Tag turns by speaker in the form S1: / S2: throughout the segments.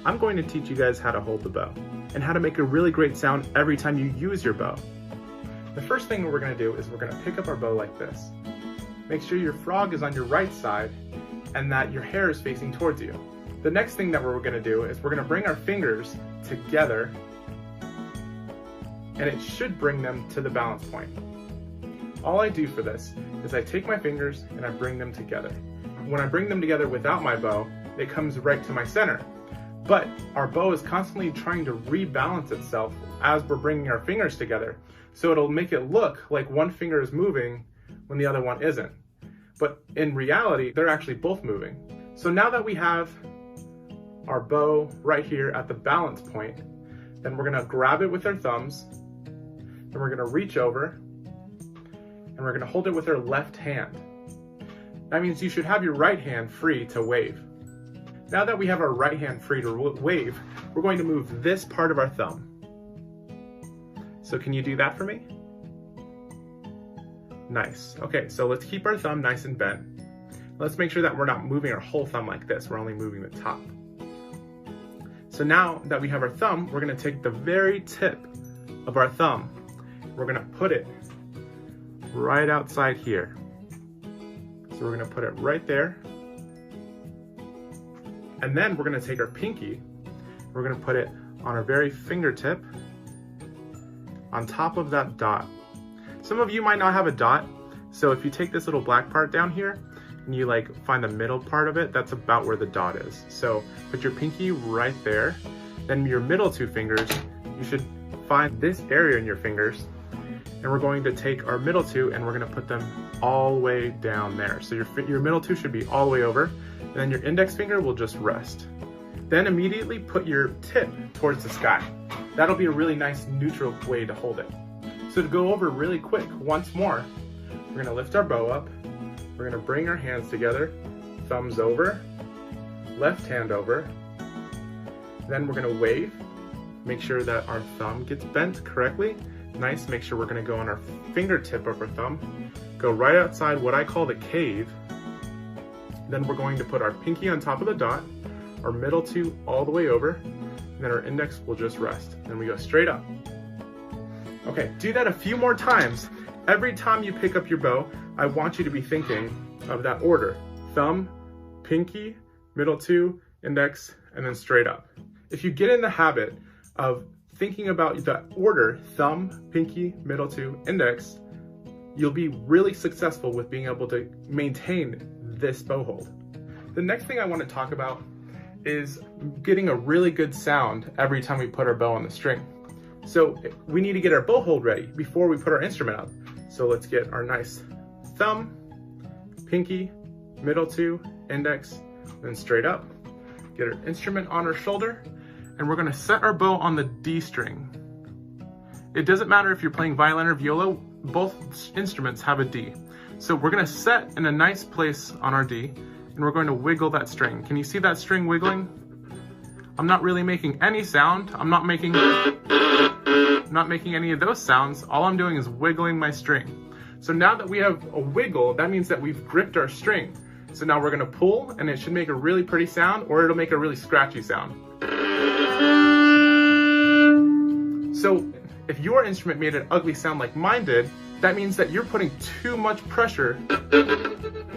S1: I'm going to teach you guys how to hold the bow and how to make a really great sound every time you use your bow. The first thing we're going to do is we're going to pick up our bow like this. Make sure your frog is on your right side and that your hair is facing towards you. The next thing that we're going to do is we're going to bring our fingers together, and it should bring them to the balance point. All I do for this is I take my fingers and I bring them together. When I bring them together without my bow, it comes right to my center. But our bow is constantly trying to rebalance itself as we're bringing our fingers together. So it'll make it look like one finger is moving when the other one isn't. But in reality, they're actually both moving. So now that we have our bow right here at the balance point, then we're gonna grab it with our thumbs, and we're gonna reach over, and we're gonna hold it with our left hand. That means you should have your right hand free to wave. Now that we have our right hand free to wave, we're going to move this part of our thumb. So can you do that for me? Nice. Okay, so let's keep our thumb nice and bent. Let's make sure that we're not moving our whole thumb like this. We're only moving the top. So now that we have our thumb, we're gonna take the very tip of our thumb. We're gonna put it right outside here. So we're gonna put it right there. And then we're gonna take our pinky, we're gonna put it on our very fingertip on top of that dot. Some of you might not have a dot, so if you take this little black part down here and you like find the middle part of it, that's about where the dot is. So put your pinky right there, then your middle two fingers, you should find this area in your fingers, and we're going to take our middle two and we're gonna put them all the way down there. So your middle two should be all the way over, and then your index finger will just rest. Then immediately put your tip towards the sky. That'll be a really nice neutral way to hold it. So to go over really quick once more, we're gonna lift our bow up, we're gonna bring our hands together, thumbs over, left hand over, then we're gonna wave, make sure that our thumb gets bent correctly. Nice, make sure we're gonna go on our fingertip of our thumb, go right outside what I call the cave. Then we're going to put our pinky on top of the dot, our middle two all the way over, and then our index will just rest. Then we go straight up. Okay, do that a few more times. Every time you pick up your bow, I want you to be thinking of that order. Thumb, pinky, middle two, index, and then straight up. If you get in the habit of thinking about the order, thumb, pinky, middle two, index, you'll be really successful with being able to maintain this bow hold. The next thing I want to talk about is getting a really good sound every time we put our bow on the string. So we need to get our bow hold ready before we put our instrument up. So let's get our nice thumb, pinky, middle two, index, then straight up. Get our instrument on our shoulder, and we're gonna set our bow on the D string. It doesn't matter if you're playing violin or viola, both instruments have a D. So we're gonna set in a nice place on our D, and we're going to wiggle that string. Can you see that string wiggling? I'm not really making any sound. I'm not making any of those sounds. All I'm doing is wiggling my string. So now that we have a wiggle, that means that we've gripped our string. So now we're gonna pull, and it should make a really pretty sound, or it'll make a really scratchy sound. So if your instrument made an ugly sound like mine did, that means that you're putting too much pressure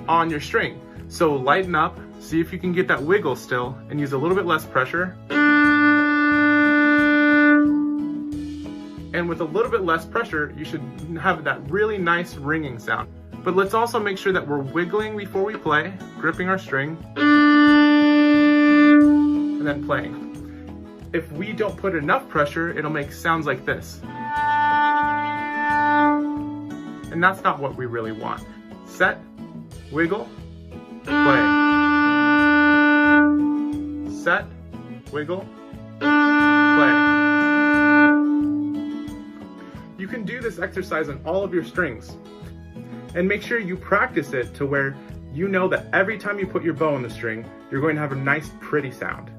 S1: on your string. So lighten up, see if you can get that wiggle still, and use a little bit less pressure. And with a little bit less pressure, you should have that really nice ringing sound. But let's also make sure that we're wiggling before we play, gripping our string, and then playing. If we don't put enough pressure, it'll make sounds like this. And that's not what we really want. Set, wiggle, play. Set, wiggle, play. You can do this exercise on all of your strings. And make sure you practice it to where you know that every time you put your bow on the string, you're going to have a nice, pretty sound.